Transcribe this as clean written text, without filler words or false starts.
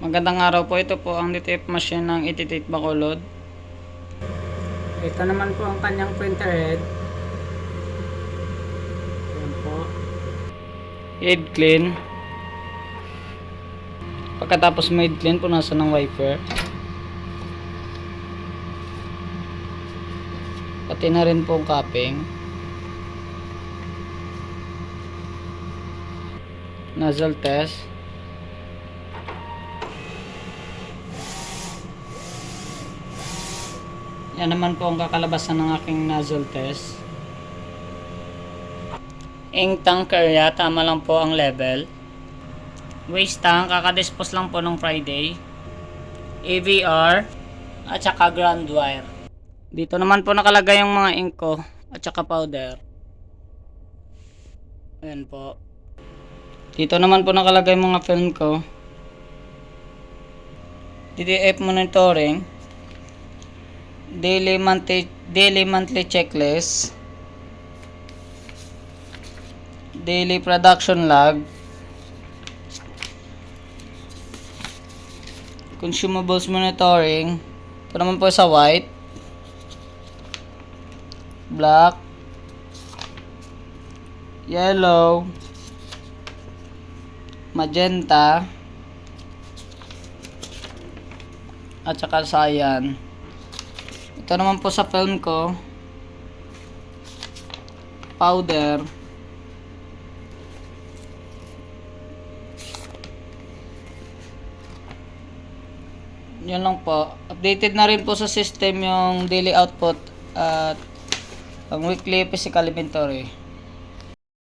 Magandang araw po, ito po ang DTF machine ng 88 Bacolod. Ito naman po ang kanyang printer head. Ayan po. Head clean. Pagkatapos mo head clean, punasan ng wiper. Pati na rin po ang capping. Nozzle test. Yan naman po ang kakalabasan ng aking nozzle test. Ink tank area, tama lang po ang level. Waste tank, kakadispose lang po nung Friday. AVR, at saka ground wire. Dito naman po nakalagay yung mga ink ko, at saka powder. Ayan po. Dito naman po nakalagay yung mga film ko. DTF monitoring. Daily monthly checklist, daily production log, consumables monitoring. Ito naman po sa white, black, yellow, magenta, at saka cyan. Ito naman po sa film ko, powder, yun lang po. Updated na rin po sa system yung daily output at ang weekly physical inventory.